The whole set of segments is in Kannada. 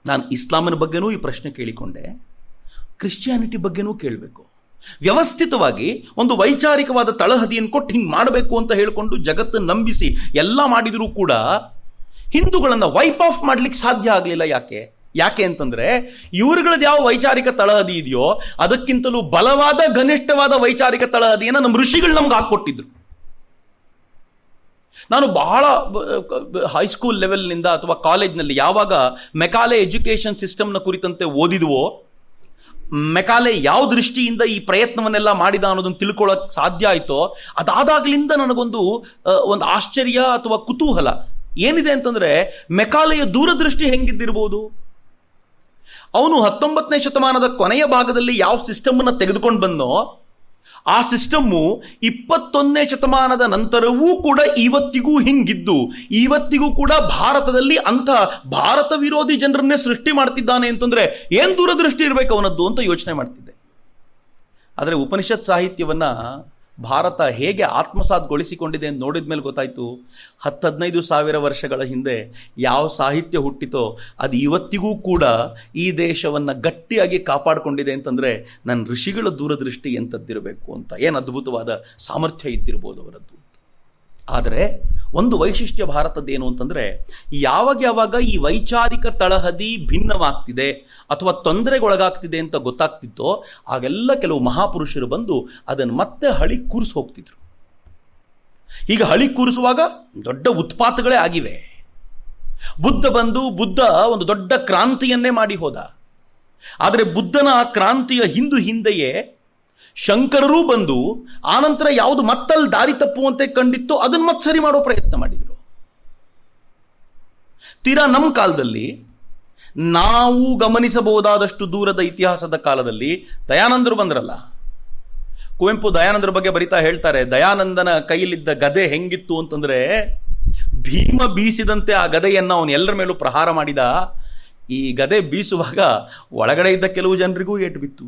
ನಾನು ಇಸ್ಲಾಮಿನ ಬಗ್ಗೆನೂ ಈ ಪ್ರಶ್ನೆ ಕೇಳಿಕೊಂಡೆ, ಕ್ರಿಶ್ಚಿಯಾನಿಟಿ ಬಗ್ಗೆನೂ ಕೇಳಬೇಕು. ವ್ಯವಸ್ಥಿತವಾಗಿ ಒಂದು ವೈಚಾರಿಕವಾದ ತಳಹದಿಯನ್ನು ಕೊಟ್ಟು ಹಿಂಗೆ ಮಾಡಬೇಕು ಅಂತ ಹೇಳಿಕೊಂಡು ಜಗತ್ತನ್ನು ನಂಬಿಸಿ ಎಲ್ಲ ಮಾಡಿದರೂ ಕೂಡ ಹಿಂದೂಗಳನ್ನು ವೈಪ್ ಆಫ್ ಮಾಡ್ಲಿಕ್ಕೆ ಸಾಧ್ಯ ಆಗಲಿಲ್ಲ. ಯಾಕೆ ಅಂತಂದ್ರೆ ಇವ್ರುಗಳದ್ದು ಯಾವ ವೈಚಾರಿಕ ತಳಹದಿ ಇದೆಯೋ ಅದಕ್ಕಿಂತಲೂ ಬಲವಾದ ಗನಿಷ್ಠವಾದ ವೈಚಾರಿಕ ತಳಹದಿಯನ್ನು ನಮ್ಮ ಋಷಿಗಳು ನಮ್ಗೆ ಹಾಕ್ಕೊಟ್ಟಿದ್ರು. ನಾನು ಬಹಳ ಹೈಸ್ಕೂಲ್ ಲೆವೆಲ್ನಿಂದ ಅಥವಾ ಕಾಲೇಜ್ನಲ್ಲಿ ಯಾವಾಗ ಮೆಕಾಲೆ ಎಜುಕೇಷನ್ ಸಿಸ್ಟಮ್ನ ಕುರಿತಂತೆ ಓದಿದ್ವೋ, ಮೆಕಾಲೆ ಯಾವ ದೃಷ್ಟಿಯಿಂದ ಈ ಪ್ರಯತ್ನವನ್ನೆಲ್ಲ ಮಾಡಿದ ಅನ್ನೋದನ್ನು ತಿಳ್ಕೊಳ್ಳೋಕೆ ಸಾಧ್ಯ ಆಯಿತೋ, ಅದಾದಾಗಲಿಂದ ನನಗೊಂದು ಆಶ್ಚರ್ಯ ಅಥವಾ ಕುತೂಹಲ ಏನಿದೆ ಅಂತಂದ್ರೆ, ಮೆಕಾಲೆಯ ದೂರದೃಷ್ಟಿ ಹೆಂಗಿದ್ದಿರ್ಬೋದು. ಅವನು 19ನೇ ಶತಮಾನದ ಕೊನೆಯ ಭಾಗದಲ್ಲಿ ಯಾವ ಸಿಸ್ಟಮನ್ನು ತೆಗೆದುಕೊಂಡು ಬಂದೋ ಆ ಸಿಸ್ಟಮ್ಮು 21ನೇ ಶತಮಾನದ ನಂತರವೂ ಕೂಡ ಇವತ್ತಿಗೂ ಹಿಂಗಿದ್ದು, ಇವತ್ತಿಗೂ ಕೂಡ ಭಾರತದಲ್ಲಿ ಅಂಥ ಭಾರತ ವಿರೋಧಿ ಜನರನ್ನೇ ಸೃಷ್ಟಿ ಮಾಡ್ತಿದ್ದಾನೆ ಅಂತಂದ್ರೆ ಏನು ದೂರದೃಷ್ಟಿ ಇರಬೇಕು ಅವನದ್ದು ಅಂತ ಯೋಚನೆ ಮಾಡ್ತಿದ್ದೆ. ಆದರೆ ಉಪನಿಷತ್ ಸಾಹಿತ್ಯವನ್ನ ಭಾರತ ಹೇಗೆ ಆತ್ಮಸಾತ್ಗೊಳಿಸಿಕೊಂಡಿದೆ ಅಂತ ನೋಡಿದ ಮೇಲೆ ಗೊತ್ತಾಯಿತು, 10-15 ಸಾವಿರ ವರ್ಷಗಳ ಹಿಂದೆ ಯಾವ ಸಾಹಿತ್ಯ ಹುಟ್ಟಿತೋ ಅದು ಇವತ್ತಿಗೂ ಕೂಡ ಈ ದೇಶವನ್ನು ಗಟ್ಟಿಯಾಗಿ ಕಾಪಾಡಿಕೊಂಡಿದೆ ಅಂತಂದರೆ ನನ್ನ ಋಷಿಗಳ ದೂರದೃಷ್ಟಿ ಎಂಥದ್ದಿರಬೇಕು ಅಂತ. ಏನು ಅದ್ಭುತವಾದ ಸಾಮರ್ಥ್ಯ ಇದ್ದಿರ್ಬೋದು ಅವರದ್ದು. ಆದರೆ ಒಂದು ವೈಶಿಷ್ಟ್ಯ ಭಾರತದ್ದೇನು ಅಂತಂದರೆ, ಯಾವಾಗ ಈ ವೈಚಾರಿಕ ತಳಹದಿ ಭಿನ್ನವಾಗ್ತಿದೆ ಅಥವಾ ತೊಂದರೆಗೊಳಗಾಗ್ತಿದೆ ಅಂತ ಗೊತ್ತಾಗ್ತಿತ್ತೋ ಆಗೆಲ್ಲ ಕೆಲವು ಮಹಾಪುರುಷರು ಬಂದು ಅದನ್ನು ಮತ್ತೆ ಹಳಿ ಕೂರಿಸಿ ಹೋಗ್ತಿದ್ರು. ಈಗ ಹಳಿ ಕೂರಿಸುವಾಗ ದೊಡ್ಡ ಉತ್ಪಾತಗಳೇ ಆಗಿವೆ. ಬುದ್ಧ ಒಂದು ದೊಡ್ಡ ಕ್ರಾಂತಿಯನ್ನೇ ಮಾಡಿ ಹೋದ. ಆದರೆ ಬುದ್ಧನ ಆ ಕ್ರಾಂತಿಯ ಹಿಂದೆಯೇ ಶಂಕರರೂ ಬಂದು ಆನಂತರ ಯಾವುದು ಮತ್ತಲ್ಲಿ ದಾರಿ ತಪ್ಪುವಂತೆ ಕಂಡಿತ್ತು ಅದನ್ನು ಮತ್ತೆ ಸರಿ ಮಾಡೋ ಪ್ರಯತ್ನ ಮಾಡಿದರು. ತೀರಾ ನಮ್ಮ ಕಾಲದಲ್ಲಿ ನಾವು ಗಮನಿಸಬಹುದಾದಷ್ಟು ದೂರದ ಇತಿಹಾಸದ ಕಾಲದಲ್ಲಿ ದಯಾನಂದರು ಬಂದ್ರಲ್ಲ. ಕುವೆಂಪು ದಯಾನಂದರ ಬಗ್ಗೆ ಬರಿತಾ ಹೇಳ್ತಾರೆ, ದಯಾನಂದನ ಕೈಯಲ್ಲಿದ್ದ ಗದೆ ಹೆಂಗಿತ್ತು ಅಂತಂದ್ರೆ ಭೀಮ ಬೀಸಿದಂತೆ ಆ ಗದೆಯನ್ನು ಅವನು ಎಲ್ಲರ ಮೇಲೂ ಪ್ರಹಾರ ಮಾಡಿದ. ಈ ಗದೆ ಬೀಸುವಾಗ ಒಳಗಡೆ ಇದ್ದ ಕೆಲವು ಜನರಿಗೂ ಏಟು ಬಿತ್ತು.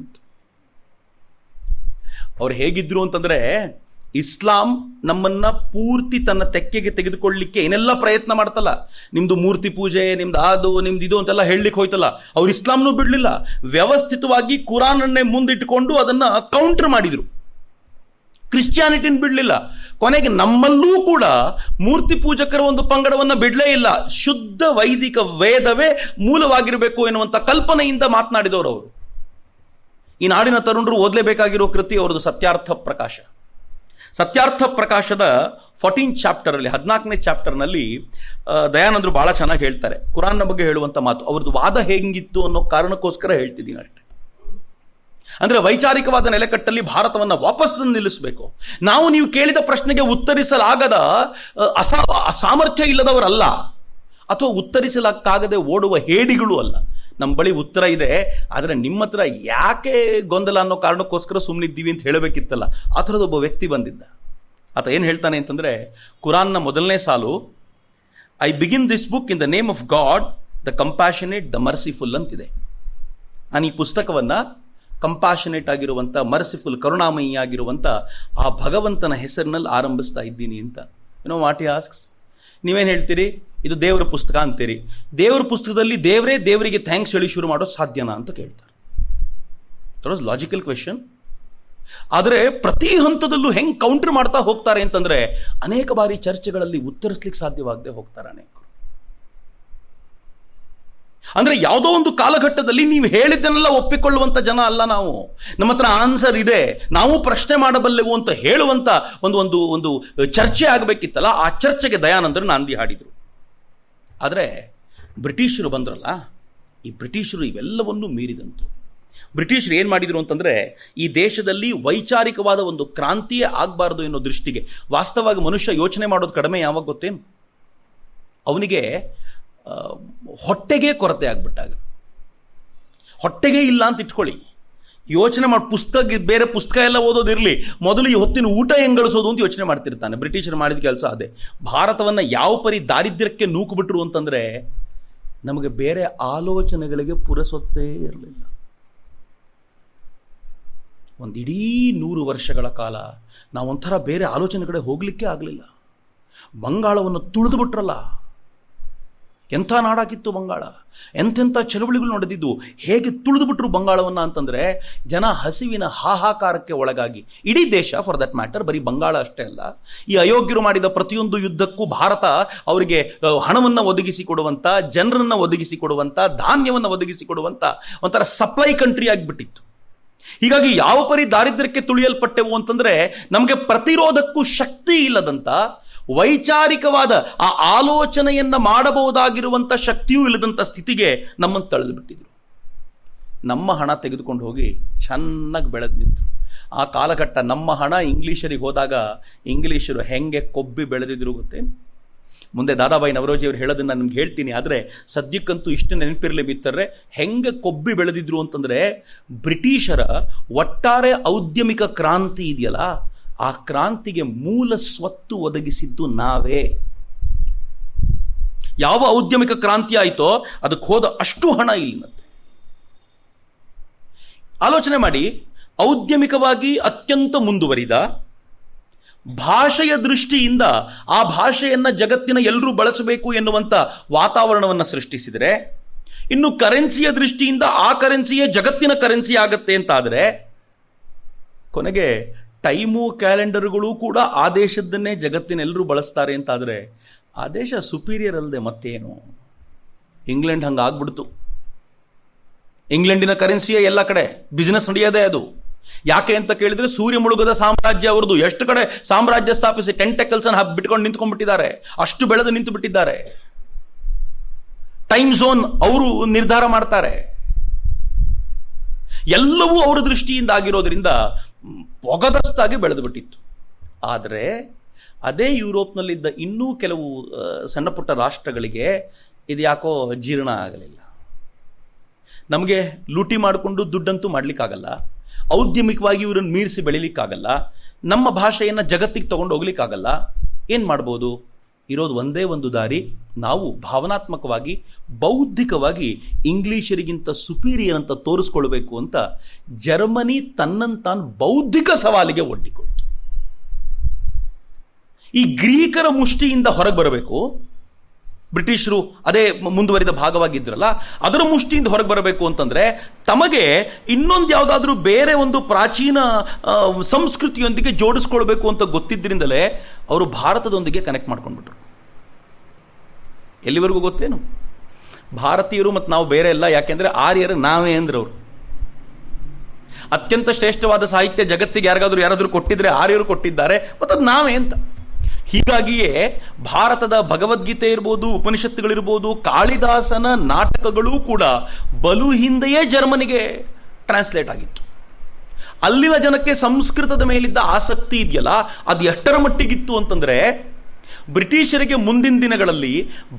ಅವ್ರು ಹೇಗಿದ್ರು ಅಂತಂದ್ರೆ, ಇಸ್ಲಾಂ ನಮ್ಮನ್ನ ಪೂರ್ತಿ ತನ್ನ ತೆಕ್ಕೆಗೆ ತೆಗೆದುಕೊಳ್ಳಲಿಕ್ಕೆ ಏನೆಲ್ಲ ಪ್ರಯತ್ನ ಮಾಡ್ತಲ್ಲ, ನಿಮ್ದು ಮೂರ್ತಿ ಪೂಜೆ, ನಿಮ್ದು ಇದು ಅಂತೆಲ್ಲ ಹೇಳಲಿಕ್ಕೆ ಹೋಯ್ತಲ್ಲ, ಅವ್ರು ಇಸ್ಲಾಂನೂ ಬಿಡಲಿಲ್ಲ. ವ್ಯವಸ್ಥಿತವಾಗಿ ಕುರಾನನ್ನೇ ಮುಂದಿಟ್ಟುಕೊಂಡು ಅದನ್ನ ಕೌಂಟರ್ ಮಾಡಿದ್ರು. ಕ್ರಿಶ್ಚಿಯಾನಿಟಿನ ಬಿಡಲಿಲ್ಲ. ಕೊನೆಗೆ ನಮ್ಮಲ್ಲೂ ಕೂಡ ಮೂರ್ತಿ ಪೂಜಕರ ಒಂದು ಪಂಗಡವನ್ನ ಬಿಡಲೇ ಇಲ್ಲ. ಶುದ್ಧ ವೈದಿಕ ವೇದವೇ ಮೂಲವಾಗಿರಬೇಕು ಎನ್ನುವಂಥ ಕಲ್ಪನೆಯಿಂದ ಮಾತನಾಡಿದವರು ಅವರು. ಈ ನಾಡಿನ ತರುಣರು ಓದಲೇಬೇಕಾಗಿರೋ ಕೃತಿ ಅವರದು ಸತ್ಯಾರ್ಥ ಪ್ರಕಾಶ. ಸತ್ಯಾರ್ಥ ಪ್ರಕಾಶದ 14th ಚಾಪ್ಟರಲ್ಲಿ 14ನೇ ಚಾಪ್ಟರ್ನಲ್ಲಿ ದಯಾನಂದರು ಬಹಳ ಚೆನ್ನಾಗಿ ಹೇಳ್ತಾರೆ ಕುರಾನ್ನ ಬಗ್ಗೆ ಹೇಳುವಂಥ ಮಾತು. ಅವ್ರದ್ದು ವಾದ ಹೇಗಿತ್ತು ಅನ್ನೋ ಕಾರಣಕ್ಕೋಸ್ಕರ ಹೇಳ್ತಿದ್ದೀನಿ ಅಷ್ಟೇ. ಅಂದ್ರೆ ವೈಚಾರಿಕವಾದ ನೆಲೆಕಟ್ಟಲ್ಲಿ ಭಾರತವನ್ನು ವಾಪಸ್ ನಿಲ್ಲಿಸಬೇಕು. ನೀವು ಕೇಳಿದ ಪ್ರಶ್ನೆಗೆ ಉತ್ತರಿಸಲಾಗದ ಸಾಮರ್ಥ್ಯ ಇಲ್ಲದವರಲ್ಲ, ಅಥವಾ ಉತ್ತರಿಸಲಾಗದೆ ಓಡುವ ಹೇಡಿಗಳು ಅಲ್ಲ. ನಮ್ಮ ಬಳಿ ಉತ್ತರ ಇದೆ, ಆದರೆ ನಿಮ್ಮ ಹತ್ರ ಯಾಕೆ ಗೊಂದಲ ಅನ್ನೋ ಕಾರಣಕ್ಕೋಸ್ಕರ ಸುಮ್ಮನಿದ್ದೀವಿ ಅಂತ ಹೇಳಬೇಕಿತ್ತಲ್ಲ. ಆ ಥರದೊಬ್ಬ ವ್ಯಕ್ತಿ ಬಂದಿದ್ದ. ಆತ ಏನು ಹೇಳ್ತಾನೆ ಅಂತಂದರೆ, ಕುರಾನ್ನ ಮೊದಲನೇ ಸಾಲು, I begin this book in the name of god the compassionate the merciful ಅಂತಿದೆ. ನಾನು ಈ ಪುಸ್ತಕವನ್ನು ಕಂಪ್ಯಾಷನೇಟ್ ಆಗಿರುವಂಥ, ಮರ್ಸಿಫುಲ್ ಕರುಣಾಮಯಿ ಆಗಿರುವಂಥ ಆ ಭಗವಂತನ ಹೆಸರಿನಲ್ಲಿ ಆರಂಭಿಸ್ತಾ ಇದ್ದೀನಿ ಅಂತ. ವಾಟ್ ಹಿ ಆಸ್ಕ್ಸ್, ನೀವೇನು ಹೇಳ್ತೀರಿ, ಇದು ದೇವರ ಪುಸ್ತಕ ಅಂತೀರಿ. ದೇವರ ಪುಸ್ತಕದಲ್ಲಿ ದೇವರಿಗೆ ಥ್ಯಾಂಕ್ಸ್ ಹೇಳಿ ಶುರು ಮಾಡೋದು ಸಾಧ್ಯನಾ ಅಂತ ಕೇಳ್ತಾರೆ. That logical question. ಆದರೆ ಪ್ರತಿ ಹಂತದಲ್ಲೂ ಹೆಂಗೆ ಕೌಂಟರ್ ಮಾಡ್ತಾ ಹೋಗ್ತಾರೆ ಅಂತಂದ್ರೆ, ಅನೇಕ ಬಾರಿ ಚರ್ಚೆಗಳಲ್ಲಿ ಉತ್ತರಿಸ್ಲಿಕ್ಕೆ ಸಾಧ್ಯವಾಗದೆ ಹೋಗ್ತಾರೆ ಅನೇಕರು. ಅಂದ್ರೆ ಯಾವುದೋ ಒಂದು ಕಾಲಘಟ್ಟದಲ್ಲಿ ನೀವು ಹೇಳಿದ್ದನ್ನೆಲ್ಲ ಒಪ್ಪಿಕೊಳ್ಳುವಂತ ಜನ ಅಲ್ಲ ನಾವು. ನಮ್ಮ ಹತ್ರ ಆನ್ಸರ್ ಇದೆ, ನಾವು ಪ್ರಶ್ನೆ ಮಾಡಬಲ್ಲೆವು ಅಂತ ಹೇಳುವಂತ ಒಂದು ಚರ್ಚೆ ಆಗಬೇಕಿತ್ತಲ್ಲ. ಆ ಚರ್ಚೆಗೆ ದಯಾನಂದರು ನಾಂದಿ ಹಾಡಿದರು. ಆದರೆ ಬ್ರಿಟಿಷರು ಬಂದ್ರಲ್ಲ, ಈ ಬ್ರಿಟಿಷರು ಇವೆಲ್ಲವನ್ನೂ ಮೀರಿದಂತು. ಬ್ರಿಟಿಷರು ಏನು ಮಾಡಿದರು ಅಂತಂದರೆ, ಈ ದೇಶದಲ್ಲಿ ವೈಚಾರಿಕವಾದ ಒಂದು ಕ್ರಾಂತಿಯೇ ಆಗಬಾರ್ದು ಅನ್ನೋ ದೃಷ್ಟಿಗೆ, ವಾಸ್ತವವಾಗಿ ಮನುಷ್ಯ ಯೋಚನೆ ಮಾಡೋದು ಕಡಿಮೆ ಯಾವಾಗ ಗೊತ್ತೇನು, ಅವನಿಗೆ ಹೊಟ್ಟೆಗೆ ಕೊರತೆ ಆಗ್ಬಿಟ್ಟಾಗ. ಹೊಟ್ಟೆಗೆ ಇಲ್ಲ ಅಂತ ಇಟ್ಕೊಳ್ಳಿ, ಯೋಚನೆ ಮಾಡಿ ಬೇರೆ ಪುಸ್ತಕ ಎಲ್ಲ ಓದೋದಿರಲಿ, ಮೊದಲು ಈ ಹೊತ್ತಿನ ಊಟ ಹೆಂಗೆ ಗಳಿಸೋದು ಅಂತ ಯೋಚನೆ ಮಾಡ್ತಿರ್ತಾನೆ. ಬ್ರಿಟಿಷರು ಮಾಡಿದ ಕೆಲಸ ಅದೇ. ಭಾರತವನ್ನು ಯಾವ ಪರಿ ದಾರಿದ್ರ್ಯಕ್ಕೆ ನೂಕುಬಿಟ್ರು ಅಂತಂದರೆ, ನಮಗೆ ಬೇರೆ ಆಲೋಚನೆಗಳಿಗೆ ಪುರಸೊತ್ತೇ ಇರಲಿಲ್ಲ. ಒಂದಿಡೀ 100 ವರ್ಷಗಳ ಕಾಲ ನಾವೊಂಥರ ಬೇರೆ ಆಲೋಚನೆಗಳೇ ಹೋಗಲಿಕ್ಕೆ ಆಗಲಿಲ್ಲ. ಬಂಗಾಳವನ್ನು ತುಳಿದು ಬಿಟ್ರಲ್ಲ, ಎಂಥ ನಾಡಾಗಿತ್ತು ಬಂಗಾಳ, ಎಂತೆಂಥ ಚಳುವಳಿಗಳು ನಡೆದಿದ್ದು, ಹೇಗೆ ತುಳಿದುಬಿಟ್ರು ಬಂಗಾಳವನ್ನು ಅಂತಂದರೆ ಜನ ಹಸಿವಿನ ಹಾಹಾಕಾರಕ್ಕೆ ಒಳಗಾಗಿ. ಇಡೀ ದೇಶ ಫಾರ್ ದಟ್ ಮ್ಯಾಟರ್, ಬರೀ ಬಂಗಾಳ ಅಷ್ಟೇ ಅಲ್ಲ, ಈ ಅಯೋಗ್ಯರು ಮಾಡಿದ ಪ್ರತಿಯೊಂದು ಯುದ್ಧಕ್ಕೂ ಭಾರತ ಅವರಿಗೆ ಹಣವನ್ನು ಒದಗಿಸಿಕೊಡುವಂಥ, ಜನರನ್ನು ಒದಗಿಸಿಕೊಡುವಂಥ, ಧಾನ್ಯವನ್ನು ಒದಗಿಸಿಕೊಡುವಂಥ ಒಂಥರ ಸಪ್ಲೈ ಕಂಟ್ರಿ ಆಗಿಬಿಟ್ಟಿತ್ತು. ಹೀಗಾಗಿ ಯಾವ ಪರಿ ದಾರಿದ್ರ್ಯಕ್ಕೆ ತುಳಿಯಲ್ಪಟ್ಟೆವು ಅಂತಂದರೆ ನಮಗೆ ಪ್ರತಿರೋಧಕ್ಕೂ ಶಕ್ತಿ ಇಲ್ಲದಂಥ, ವೈಚಾರಿಕವಾದ ಆ ಆಲೋಚನೆಯನ್ನ ಮಾಡಬಹುದಾಗಿರುವಂಥ ಶಕ್ತಿಯೂ ಇಲ್ಲದಂಥ ಸ್ಥಿತಿಗೆ ನಮ್ಮನ್ನು ತಳೆದು ಬಿಟ್ಟಿದ್ರು. ನಮ್ಮ ಹಣ ತೆಗೆದುಕೊಂಡು ಹೋಗಿ ಚೆನ್ನಾಗಿ ಬೆಳೆದು ನಿಂತರು. ಆ ಕಾಲಘಟ್ಟ ನಮ್ಮ ಹಣ ಇಂಗ್ಲೀಷರಿಗೆ ಹೋದಾಗ ಇಂಗ್ಲೀಷರು ಹೆಂಗೆ ಕೊಬ್ಬಿ ಬೆಳೆದಿದ್ರು ಗೊತ್ತೇ. ಮುಂದೆ ದಾದಾಬಾಯಿ ನವರೋಜಿ ಅವರು ಹೇಳೋದನ್ನು ನಾನು ನಿಮ್ಗೆ ಹೇಳ್ತೀನಿ, ಆದರೆ ಸದ್ಯಕ್ಕಂತೂ ಇಷ್ಟು ನೆನಪಿರಲಿ ಬಿತ್ತರೆ ಹೆಂಗೆ ಕೊಬ್ಬಿ ಬೆಳೆದಿದ್ರು ಅಂತಂದರೆ, ಬ್ರಿಟಿಷರ ಒಟ್ಟಾರೆ ಔದ್ಯಮಿಕ ಕ್ರಾಂತಿ ಇದೆಯಲ್ಲ, ಆ ಕ್ರಾಂತಿಗೆ ಮೂಲ ಸ್ವತ್ತು ಒದಗಿಸಿದ್ದು ನಾವೇ. ಯಾವ ಔದ್ಯಮಿಕ ಕ್ರಾಂತಿ ಆಯಿತೋ ಅದಕ್ಕೆ ಹೋದ ಅಷ್ಟು ಹಣ ಇಲ್ಲಿನಂತೆ. ಆಲೋಚನೆ ಮಾಡಿ, ಔದ್ಯಮಿಕವಾಗಿ ಅತ್ಯಂತ ಮುಂದುವರಿದ, ಭಾಷೆಯ ದೃಷ್ಟಿಯಿಂದ ಆ ಭಾಷೆಯನ್ನು ಜಗತ್ತಿನ ಎಲ್ಲರೂ ಬಳಸಬೇಕು ಎನ್ನುವಂಥ ವಾತಾವರಣವನ್ನು ಸೃಷ್ಟಿಸಿದರೆ, ಇನ್ನು ಕರೆನ್ಸಿಯ ದೃಷ್ಟಿಯಿಂದ ಆ ಕರೆನ್ಸಿಯೇ ಜಗತ್ತಿನ ಕರೆನ್ಸಿ ಆಗತ್ತೆ ಅಂತಾದರೆ, ಕೊನೆಗೆ ಟೈಮು ಕ್ಯಾಲೆಂಡರ್ಗಳು ಕೂಡ ಆ ದೇಶದ್ದನ್ನೇ ಜಗತ್ತಿನೆಲ್ಲರೂ ಬಳಸ್ತಾರೆ ಅಂತಾದರೆ ಆ ದೇಶ ಸುಪೀರಿಯರ್ ಅಲ್ಲದೆ ಮತ್ತೇನು. ಇಂಗ್ಲೆಂಡ್ ಹಂಗೆ ಆಗ್ಬಿಡ್ತು. ಇಂಗ್ಲೆಂಡಿನ ಕರೆನ್ಸಿಯೇ ಎಲ್ಲ ಕಡೆ ಬಿಸ್ನೆಸ್ ನಡೆಯೋದೇ ಅದು. ಯಾಕೆ ಅಂತ ಕೇಳಿದ್ರೆ, ಸೂರ್ಯ ಮುಳುಗದ ಸಾಮ್ರಾಜ್ಯ ಅವರದು. ಎಷ್ಟು ಕಡೆ ಸಾಮ್ರಾಜ್ಯ ಸ್ಥಾಪಿಸಿ ಟೆಂಟೆಕಲ್ಸ್ ಅನ್ನು ಬಿಟ್ಕೊಂಡು ನಿಂತ್ಕೊಂಡ್ಬಿಟ್ಟಿದ್ದಾರೆ, ಅಷ್ಟು ಬೆಳೆದು ನಿಂತು ಬಿಟ್ಟಿದ್ದಾರೆ. ಟೈಮ್ ಝೋನ್ ಅವರು ನಿರ್ಧಾರ ಮಾಡ್ತಾರೆ. ಎಲ್ಲವೂ ಅವರ ದೃಷ್ಟಿಯಿಂದ ಆಗಿರೋದ್ರಿಂದ ಒಗದಸ್ತಾಗಿ ಬೆಳೆದು ಬಿಟ್ಟಿತ್ತು. ಆದರೆ ಅದೇ ಯುರೋಪ್ನಲ್ಲಿದ್ದ ಇನ್ನೂ ಕೆಲವು ಸಣ್ಣ ಪುಟ್ಟ ರಾಷ್ಟ್ರಗಳಿಗೆ ಇದು ಯಾಕೋ ಜೀರ್ಣ ಆಗಲಿಲ್ಲ. ನಮಗೆ ಲೂಟಿ ಮಾಡಿಕೊಂಡು ದುಡ್ಡಂತೂ ಮಾಡಲಿಕ್ಕಾಗಲ್ಲ, ಔದ್ಯಮಿಕವಾಗಿ ಇವರನ್ನು ಮೀರಿಸಿ ಬೆಳಿಲಿಕ್ಕಾಗಲ್ಲ, ನಮ್ಮ ಭಾಷೆಯನ್ನು ಜಗತ್ತಿಗೆ ತಗೊಂಡು ಹೋಗ್ಲಿಕ್ಕಾಗಲ್ಲ. ಏನು ಮಾಡ್ಬೋದು? ಇರೋದು ಒಂದೇ ಒಂದು ದಾರಿ, ನಾವು ಭಾವನಾತ್ಮಕವಾಗಿ, ಬೌದ್ಧಿಕವಾಗಿ ಇಂಗ್ಲೀಷರಿಗಿಂತ ಸುಪೀರಿಯರ್ ಅಂತ ತೋರಿಸ್ಕೊಳ್ಬೇಕು ಅಂತ ಜರ್ಮನಿ ತನ್ನಂತಾನು ಬೌದ್ಧಿಕ ಸವಾಲಿಗೆ ಒಡ್ಡಿಕೊಳ್ತು. ಈ ಗ್ರೀಕರ ಮುಷ್ಟಿಯಿಂದ ಹೊರಗೆ ಬರಬೇಕು. ಬ್ರಿಟಿಷರು ಅದೇ ಮುಂದುವರಿದ ಭಾಗವಾಗಿದ್ರಲ್ಲ, ಅದರ ಮುಷ್ಟಿಯಿಂದ ಹೊರಗೆ ಬರಬೇಕು ಅಂತಂದ್ರೆ ತಮಗೆ ಇನ್ನೊಂದು ಯಾವುದಾದ್ರೂ ಬೇರೆ ಒಂದು ಪ್ರಾಚೀನ ಸಂಸ್ಕೃತಿಯೊಂದಿಗೆ ಜೋಡಿಸ್ಕೊಳ್ಬೇಕು ಅಂತ ಗೊತ್ತಿದ್ದರಿಂದಲೇ ಅವರು ಭಾರತದೊಂದಿಗೆ ಕನೆಕ್ಟ್ ಮಾಡ್ಕೊಂಡ್ಬಿಟ್ರು. ಎಲ್ಲಿವರೆಗೂ ಗೊತ್ತೇನು? ಭಾರತೀಯರು ಮತ್ತು ನಾವು ಬೇರೆ ಇಲ್ಲ, ಯಾಕೆಂದ್ರೆ ಆರ್ಯರು ನಾವೇ ಅಂದ್ರೆ ಅವರು. ಅತ್ಯಂತ ಶ್ರೇಷ್ಠವಾದ ಸಾಹಿತ್ಯ ಜಗತ್ತಿಗೆ ಯಾರಾದರೂ ಕೊಟ್ಟಿದ್ರೆ ಆರ್ಯರು ಕೊಟ್ಟಿದ್ದಾರೆ, ಮತ್ತು ಅದು ನಾವೇ ಅಂತ. ಹೀಗಾಗಿಯೇ ಭಾರತದ ಭಗವದ್ಗೀತೆ ಇರ್ಬೋದು, ಉಪನಿಷತ್ತುಗಳಿರ್ಬೋದು, ಕಾಳಿದಾಸನ ನಾಟಕಗಳು ಕೂಡ ಬಲು ಹಿಂದೆಯೇ ಜರ್ಮನಿಗೆ ಟ್ರಾನ್ಸ್ಲೇಟ್ ಆಗಿತ್ತು. ಅಲ್ಲಿನ ಜನಕ್ಕೆ ಸಂಸ್ಕೃತದ ಮೇಲಿದ್ದ ಆಸಕ್ತಿ ಇದೆಯಲ್ಲ, ಅದು ಎಷ್ಟರ ಮಟ್ಟಿಗಿತ್ತು ಅಂತಂದ್ರೆ, ಬ್ರಿಟಿಷರಿಗೆ ಮುಂದಿನ ದಿನಗಳಲ್ಲಿ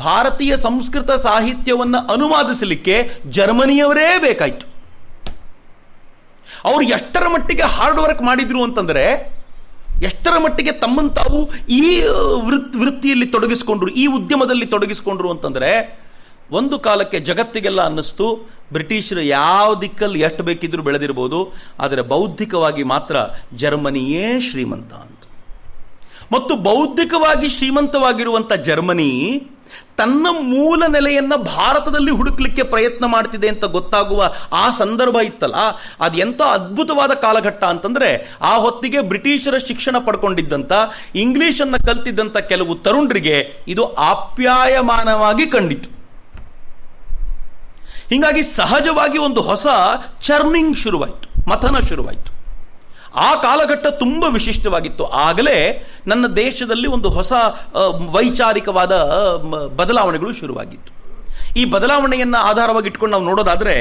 ಭಾರತೀಯ ಸಂಸ್ಕೃತ ಸಾಹಿತ್ಯವನ್ನು ಅನುವಾದಿಸಲಿಕ್ಕೆ ಜರ್ಮನಿಯವರೇ ಬೇಕಾಯಿತು. ಅವರು ಎಷ್ಟರ ಮಟ್ಟಿಗೆ ಹಾರ್ಡ್ ವರ್ಕ್ ಮಾಡಿದ್ರು ಅಂತಂದ್ರೆ, ಎಷ್ಟರ ಮಟ್ಟಿಗೆ ತಮ್ಮನ್ನು ತಾವು ಈ ವೃತ್ತಿಯಲ್ಲಿ ತೊಡಗಿಸ್ಕೊಂಡ್ರು, ಈ ಉದ್ಯಮದಲ್ಲಿ ತೊಡಗಿಸ್ಕೊಂಡ್ರು ಅಂತಂದರೆ, ಒಂದು ಕಾಲಕ್ಕೆ ಜಗತ್ತಿಗೆಲ್ಲ ಅನ್ನಿಸ್ತು ಬ್ರಿಟಿಷರು ಯಾವ ದಿಕ್ಕಲ್ಲಿ ಎಷ್ಟು ಬೇಕಿದ್ರೂ ಬೆಳೆದಿರ್ಬೋದು, ಆದರೆ ಬೌದ್ಧಿಕವಾಗಿ ಮಾತ್ರ ಜರ್ಮನಿಯೇ ಶ್ರೀಮಂತ ಅಂತ. ಮತ್ತು ಬೌದ್ಧಿಕವಾಗಿ ಶ್ರೀಮಂತವಾಗಿರುವಂಥ ಜರ್ಮನಿ ತನ್ನ ಮೂಲ ನೆಲೆಯನ್ನ ಭಾರತದಲ್ಲಿ ಹುಡುಕ್ಲಿಕ್ಕೆ ಪ್ರಯತ್ನ ಮಾಡ್ತಿದೆ ಅಂತ ಗೊತ್ತಾಗುವ ಆ ಸಂದರ್ಭ ಇತ್ತಲ್ಲ, ಅದು ಎಂಥ ಅದ್ಭುತವಾದ ಕಾಲಘಟ್ಟ ಅಂತಂದ್ರೆ, ಆ ಹೊತ್ತಿಗೆ ಬ್ರಿಟಿಷರ ಶಿಕ್ಷಣ ಪಡ್ಕೊಂಡಿದ್ದಂಥ, ಇಂಗ್ಲಿಷನ್ನು ಕಲ್ತಿದ್ದಂಥ ಕೆಲವು ತರುಣರಿಗೆ ಇದು ಆಪ್ಯಾಯಮಾನವಾಗಿ ಕಂಡಿತು. ಹೀಗಾಗಿ ಸಹಜವಾಗಿ ಒಂದು ಹೊಸ ಚರ್ನಿಂಗ್ ಶುರುವಾಯಿತು, ಮಥನ ಶುರುವಾಯಿತು. ಆ ಕಾಲಘಟ್ಟ ತುಂಬ ವಿಶಿಷ್ಟವಾಗಿತ್ತು. ಆಗಲೇ ನನ್ನ ದೇಶದಲ್ಲಿ ಒಂದು ಹೊಸ ವೈಚಾರಿಕವಾದ ಬದಲಾವಣೆಗಳು ಶುರುವಾಗಿತ್ತು. ಈ ಬದಲಾವಣೆಯನ್ನು ಆಧಾರವಾಗಿ ಇಟ್ಕೊಂಡು ನಾವು ನೋಡೋದಾದರೆ,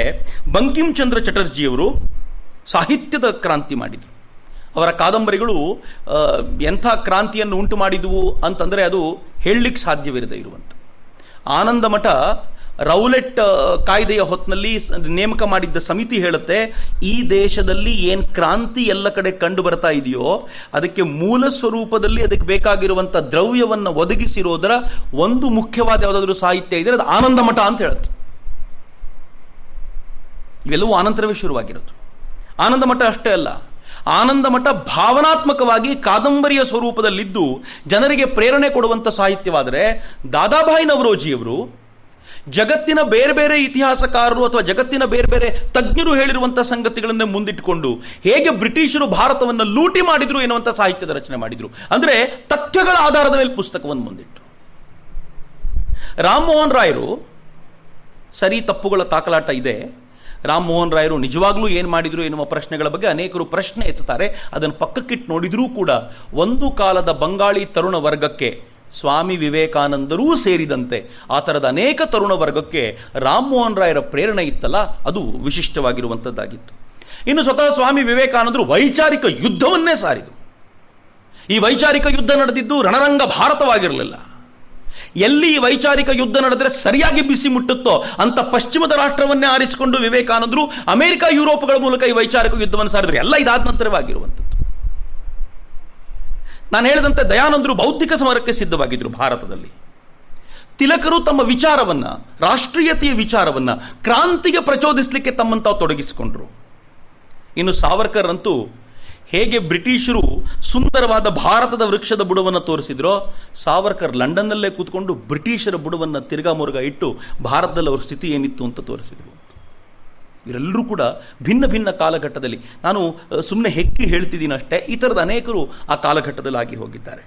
ಬಂಕಿಂ ಚಂದ್ರ ಚಟರ್ಜಿಯವರು ಸಾಹಿತ್ಯದ ಕ್ರಾಂತಿ ಮಾಡಿದರು. ಅವರ ಕಾದಂಬರಿಗಳು ಎಂಥ ಕ್ರಾಂತಿಯನ್ನು ಉಂಟು ಮಾಡಿದವು ಅಂತಂದರೆ ಅದು ಹೇಳಲಿಕ್ಕೆ ಸಾಧ್ಯವಿರದೇ ಇರುವಂಥ. ಆನಂದ ಮಠ ರೌಲೆಟ್ ಕಾಯ್ದೆಯ ಹೊತ್ತಿನಲ್ಲಿ ನೇಮಕ ಮಾಡಿದ್ದ ಸಮಿತಿ ಹೇಳುತ್ತೆ, ಈ ದೇಶದಲ್ಲಿ ಏನು ಕ್ರಾಂತಿ ಎಲ್ಲ ಕಡೆ ಕಂಡು ಬರ್ತಾ ಇದೆಯೋ ಅದಕ್ಕೆ ಮೂಲ ಸ್ವರೂಪದಲ್ಲಿ ಅದಕ್ಕೆ ಬೇಕಾಗಿರುವಂಥ ದ್ರವ್ಯವನ್ನು ಒದಗಿಸಿರೋದರ ಒಂದು ಮುಖ್ಯವಾದ ಯಾವುದಾದ್ರೂ ಸಾಹಿತ್ಯ ಇದ್ರೆ ಅದು ಆನಂದ ಮಠ ಅಂತ ಹೇಳುತ್ತೆ. ಇವೆಲ್ಲವೂ ಆನಂತರವೇ ಶುರುವಾಗಿರೋದು. ಆನಂದ ಮಠ ಅಷ್ಟೇ ಅಲ್ಲ, ಆನಂದ ಮಠ ಭಾವನಾತ್ಮಕವಾಗಿ ಕಾದಂಬರಿಯ ಸ್ವರೂಪದಲ್ಲಿದ್ದು ಜನರಿಗೆ ಪ್ರೇರಣೆ ಕೊಡುವಂಥ ಸಾಹಿತ್ಯವಾದರೆ, ದಾದಾಭಾಯಿ ನವರೋಜಿಯವರು ಜಗತ್ತಿನ ಬೇರೆ ಬೇರೆ ಇತಿಹಾಸಕಾರರು ಅಥವಾ ಜಗತ್ತಿನ ಬೇರೆ ಬೇರೆ ತಜ್ಞರು ಹೇಳಿರುವಂತಹ ಸಂಗತಿಗಳನ್ನೇ ಮುಂದಿಟ್ಟುಕೊಂಡು ಹೇಗೆ ಬ್ರಿಟಿಷರು ಭಾರತವನ್ನು ಲೂಟಿ ಮಾಡಿದ್ರು ಎನ್ನುವಂಥ ಸಾಹಿತ್ಯದ ರಚನೆ ಮಾಡಿದ್ರು. ಅಂದ್ರೆ ತಥ್ಯಗಳ ಆಧಾರದ ಮೇಲೆ ಪುಸ್ತಕವನ್ನು ಮುಂದಿಟ್ಟರು. ರಾಮಮೋಹನ್ ರಾಯರು, ಸರಿ ತಪ್ಪುಗಳ ತಾಕಲಾಟ ಇದೆ, ರಾಮಮೋಹನ್ ರಾಯರು ನಿಜವಾಗ್ಲೂ ಏನು ಮಾಡಿದ್ರು ಎನ್ನುವ ಪ್ರಶ್ನೆಗಳ ಬಗ್ಗೆ ಅನೇಕರು ಪ್ರಶ್ನೆ ಎತ್ತುತ್ತಾರೆ. ಅದನ್ನು ಪಕ್ಕಕ್ಕಿಟ್ಟು ನೋಡಿದ್ರೂ ಕೂಡ ಒಂದು ಕಾಲದ ಬಂಗಾಳಿ ತರುಣ ವರ್ಗಕ್ಕೆ, ಸ್ವಾಮಿ ವಿವೇಕಾನಂದರೂ ಸೇರಿದಂತೆ ಆ ಥರದ ಅನೇಕ ತರುಣ ವರ್ಗಕ್ಕೆ ರಾಮಮೋಹನ್ ರಾಯರ ಪ್ರೇರಣೆ ಇತ್ತಲ್ಲ, ಅದು ವಿಶಿಷ್ಟವಾಗಿರುವಂಥದ್ದಾಗಿತ್ತು. ಇನ್ನು ಸ್ವತಃ ಸ್ವಾಮಿ ವಿವೇಕಾನಂದರು ವೈಚಾರಿಕ ಯುದ್ಧವನ್ನೇ ಸಾರಿದರು. ಈ ವೈಚಾರಿಕ ಯುದ್ಧ ನಡೆದಿದ್ದು ರಣರಂಗ ಭಾರತವಾಗಿರಲಿಲ್ಲ. ಎಲ್ಲಿ ಈ ವೈಚಾರಿಕ ಯುದ್ಧ ನಡೆದರೆ ಸರಿಯಾಗಿ ಬಿಸಿ ಮುಟ್ಟುತ್ತೋ ಅಂತ ಪಶ್ಚಿಮದ ರಾಷ್ಟ್ರವನ್ನೇ ಆರಿಸಿಕೊಂಡು ವಿವೇಕಾನಂದರು ಅಮೆರಿಕ, ಯುರೋಪ್ಗಳ ಮೂಲಕ ಈ ವೈಚಾರಿಕ ಯುದ್ಧವನ್ನು ಸಾರಿದ್ರು. ಎಲ್ಲ ಇದಾದ ನಂತರವಾಗಿರುವಂಥದ್ದು. ನಾನು ಹೇಳಿದಂತೆ ದಯಾನಂದರು ಬೌದ್ಧಿಕ ಸಮರಕ್ಕೆ ಸಿದ್ಧವಾಗಿದ್ದರು ಭಾರತದಲ್ಲಿ. ತಿಲಕರು ತಮ್ಮ ವಿಚಾರವನ್ನ, ರಾಷ್ಟ್ರೀಯತೆಯ ವಿಚಾರವನ್ನ ಕ್ರಾಂತಿಗೆ ಪ್ರಚೋದಿಸಲಿಕ್ಕೆ ತಮ್ಮನ್ನು ತಾವು ತೊಡಗಿಸಿಕೊಂಡ್ರು. ಇನ್ನು ಸಾವರ್ಕರ್ ಅಂತೂ ಹೇಗೆ ಬ್ರಿಟಿಷರು ಸುಂದರವಾದ ಭಾರತದ ವೃಕ್ಷದ ಬುಡವನ್ನು ತೋರಿಸಿದ್ರೋ, ಸಾವರ್ಕರ್ ಲಂಡನ್ನಲ್ಲೇ ಕೂತ್ಕೊಂಡು ಬ್ರಿಟಿಷರ ಬುಡವನ್ನು ತಿರ್ಗಾ ಮುರುಗ ಇಟ್ಟು ಭಾರತದಲ್ಲಿ ಅವ್ರ ಸ್ಥಿತಿ ಏನಿತ್ತು ಅಂತ ತೋರಿಸಿದ್ರು. ಇವರೆಲ್ಲರೂ ಕೂಡ ಭಿನ್ನ ಭಿನ್ನ ಕಾಲಘಟ್ಟದಲ್ಲಿ, ನಾನು ಸುಮ್ಮನೆ ಹೆಕ್ಕಿ ಹೇಳ್ತಿದ್ದೀನಿ ಅಷ್ಟೇ, ಈ ಥರದ ಅನೇಕರು ಆ ಕಾಲಘಟ್ಟದಲ್ಲಿ ಆಗಿ ಹೋಗಿದ್ದಾರೆ.